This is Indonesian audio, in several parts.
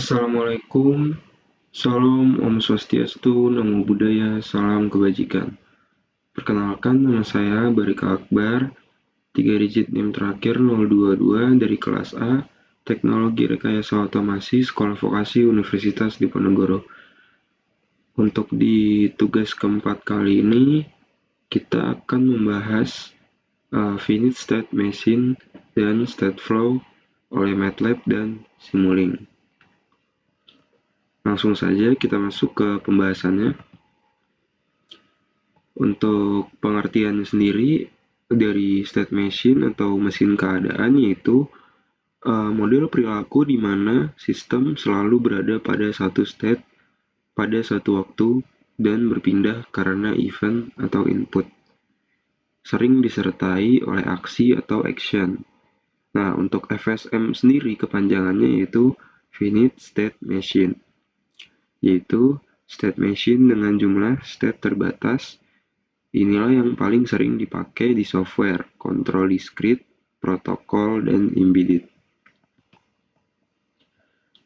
Assalamualaikum, Salam, Om Swastiastu, Namo Buddhaya, Salam Kebajikan. Perkenalkan, nama saya Barika Akbar, 3 digit NIM terakhir 022 dari kelas A, Teknologi Rekayasa Otomasi, Sekolah Vokasi Universitas Diponegoro. Untuk di tugas keempat kali ini, kita akan membahas finite state machine dan state flow oleh MATLAB dan Simulink. Langsung saja kita masuk ke pembahasannya. Untuk pengertiannya sendiri dari state machine atau mesin keadaan, yaitu model perilaku di mana sistem selalu berada pada satu state pada satu waktu dan berpindah karena event atau input. Sering disertai oleh aksi atau action. Nah, untuk FSM sendiri kepanjangannya yaitu finite state machine, yaitu state machine dengan jumlah state terbatas. Inilah yang paling sering dipakai di software, kontrol discrete, protokol, dan embedded.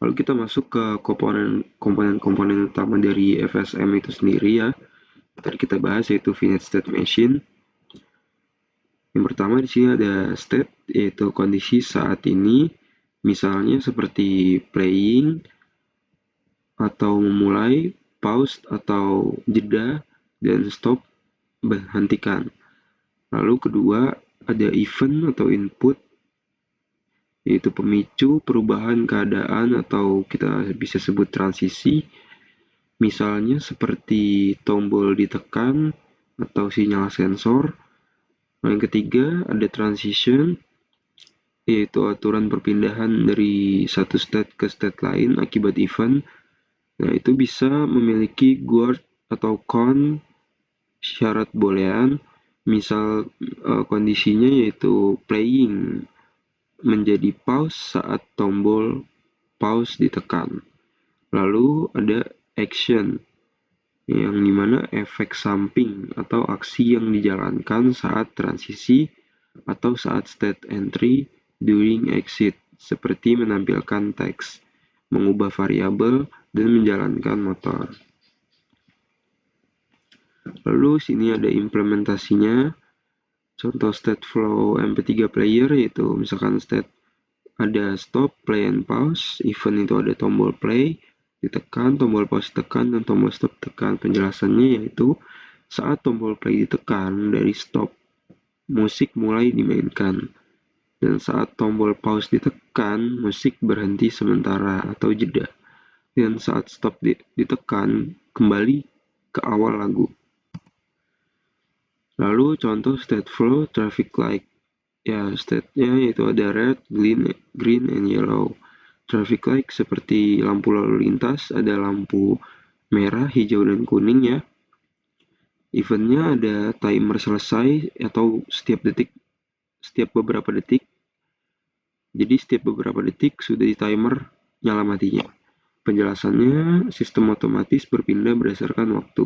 Lalu kita masuk ke komponen utama dari FSM itu sendiri ya. Tadi kita bahas yaitu finite state machine. Yang pertama di sini ada state, yaitu kondisi saat ini, misalnya seperti playing atau memulai, pause atau jeda, dan stop, berhentikan. Lalu kedua ada event atau input, yaitu pemicu perubahan keadaan atau kita bisa sebut transisi, misalnya seperti tombol ditekan atau sinyal sensor. Yang ketiga ada transition, yaitu aturan perpindahan dari satu state ke state lain akibat event. Nah, itu bisa memiliki guard atau con syarat boolean, misal kondisinya yaitu playing menjadi pause saat tombol pause ditekan. Lalu ada action, yang dimana efek samping atau aksi yang dijalankan saat transisi atau saat state entry during exit, seperti menampilkan teks, mengubah variabel, dan menjalankan motor. Lalu sini ada implementasinya. Contoh state flow MP3 player yaitu misalkan state ada stop, play, and pause. Event itu ada tombol play ditekan, tombol pause ditekan, dan tombol stop tekan. Penjelasannya yaitu saat tombol play ditekan dari stop, musik mulai dimainkan. Dan saat tombol pause ditekan, musik berhenti sementara atau jeda. Dan saat stop ditekan, kembali ke awal lagu. Lalu contoh state flow traffic light. Ya, state-nya yaitu ada red, green, and yellow. Traffic light seperti lampu lalu lintas, ada lampu merah, hijau, dan kuning ya. Event-nya ada timer selesai atau setiap beberapa detik. Jadi setiap beberapa detik sudah di timer nyala matinya. Penjelasannya, sistem otomatis berpindah berdasarkan waktu.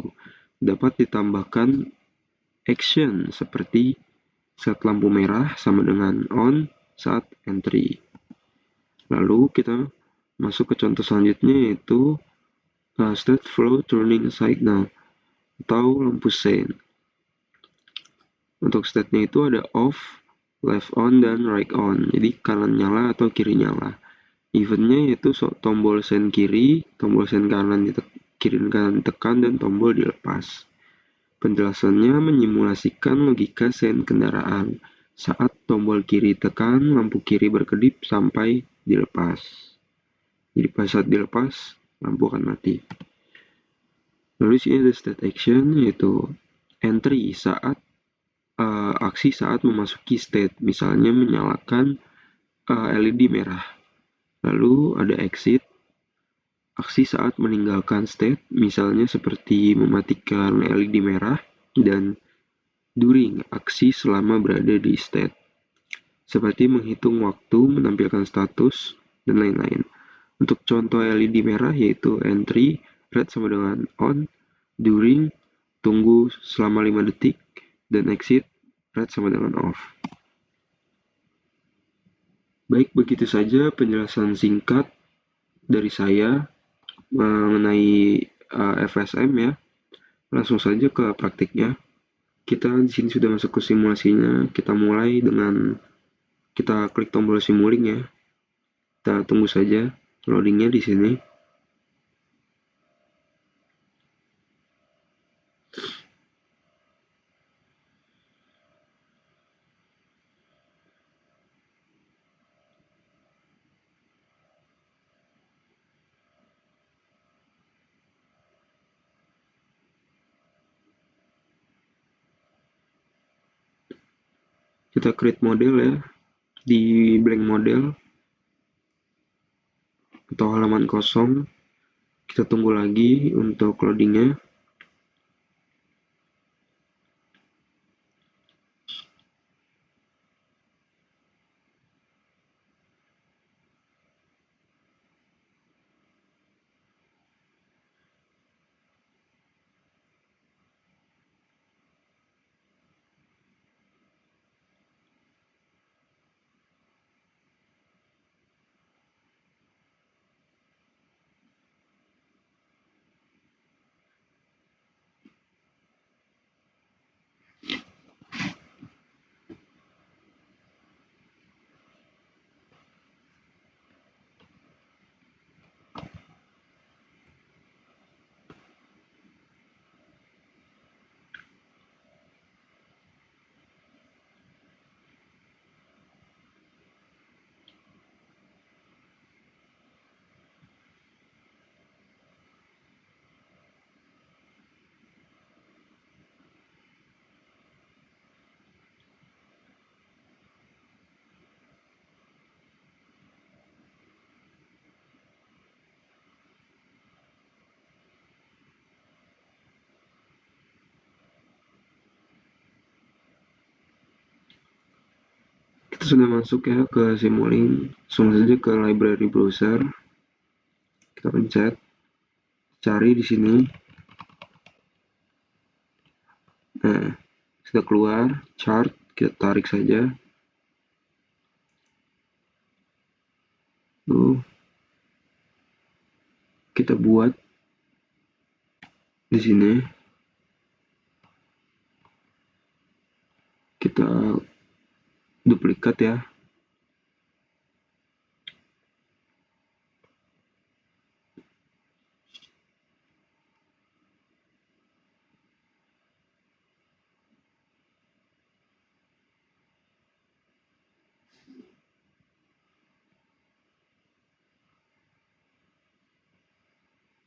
Dapat ditambahkan action seperti saat lampu merah sama dengan on saat entry. Lalu kita masuk ke contoh selanjutnya yaitu state flow turning signal atau lampu sein. Untuk state-nya itu ada off, left on, dan right on. Jadi kanan nyala atau kiri nyala. Event-nya yaitu tombol sein kiri, tombol sein kanan kiri dan kanan ditekan, dan tombol dilepas. Penjelasannya menyimulasikan logika sein kendaraan. Saat tombol kiri tekan, lampu kiri berkedip sampai dilepas. Jadi pas saat dilepas, lampu akan mati. Lalu sini ada state action, yaitu entry saat aksi saat memasuki state, misalnya menyalakan LED merah. Lalu ada exit, aksi saat meninggalkan state, misalnya seperti mematikan LED merah, dan during, aksi selama berada di state, seperti menghitung waktu, menampilkan status, dan lain-lain. Untuk contoh LED merah yaitu entry, red sama dengan on, during, tunggu selama 5 detik, dan exit, red sama dengan off. Baik, begitu saja penjelasan singkat dari saya mengenai FSM ya. Langsung saja ke praktiknya. Kita di sini sudah masuk ke simulasinya. Kita mulai dengan kita klik tombol simuling ya. Kita tunggu saja loadingnya di sini. Kita create model ya di blank model atau halaman kosong. Kita tunggu lagi untuk loadingnya. Kita sudah masuk ya ke Simulink. Langsung saja ke library browser. Kita pencet, cari di sini. Nah, sudah keluar chart, kita tarik saja. Tuh, kita buat di sini. Kita duplikat ya.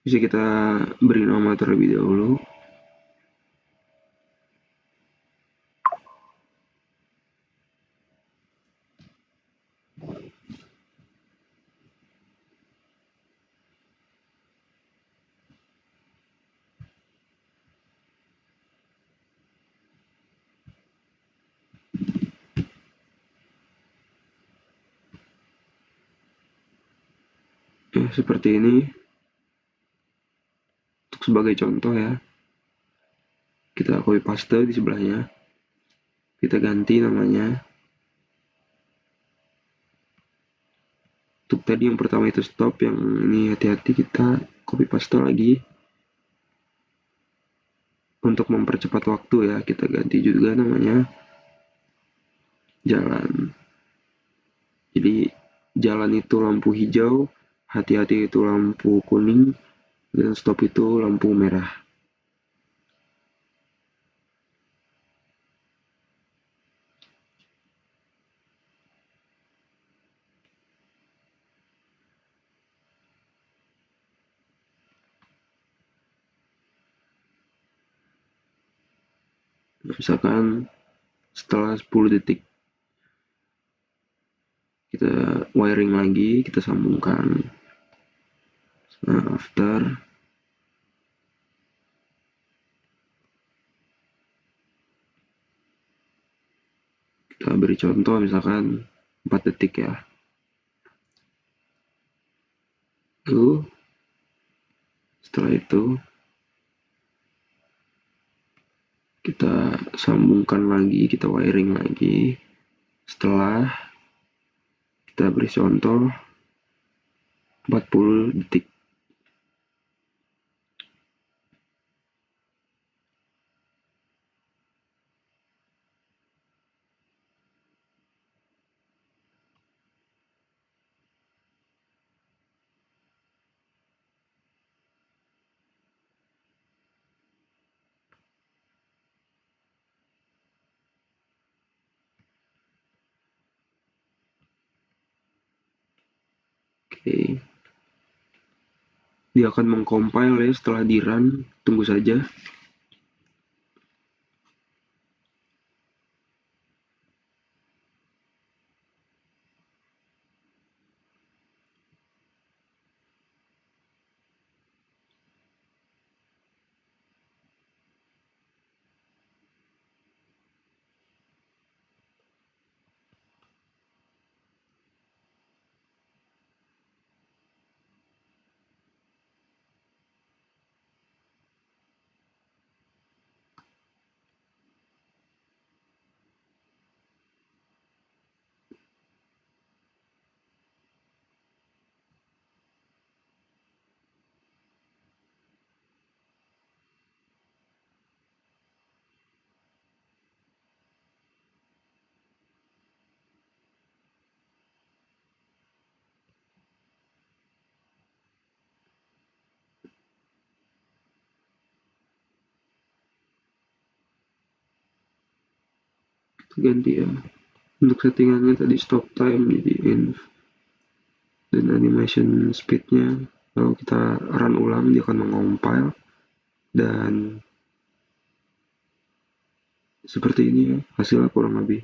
Bisa kita beri nama terlebih dahulu. Ya, seperti ini. Untuk sebagai contoh ya, kita copy paste di sebelahnya. Kita ganti namanya. Untuk tadi yang pertama itu stop, yang ini hati-hati, kita copy paste lagi. Untuk mempercepat waktu ya, kita ganti juga namanya jalan. Jadi jalan itu lampu hijau, hati-hati itu lampu kuning, dan stop itu lampu merah. Misalkan setelah 10 detik kita wiring lagi, kita sambungkan. Nah, after kita beri contoh misalkan 4 detik ya. Lalu setelah itu kita sambungkan lagi, kita wiring lagi. Setelah kita beri contoh 40 detik. Oke, dia akan mengcompile ya setelah di run, tunggu saja. Ganti ya. Untuk settingannya tadi stop time jadi inf dan animation speednya. Lalu kita run ulang, dia akan mengompil dan seperti ini ya hasilnya kurang lebih.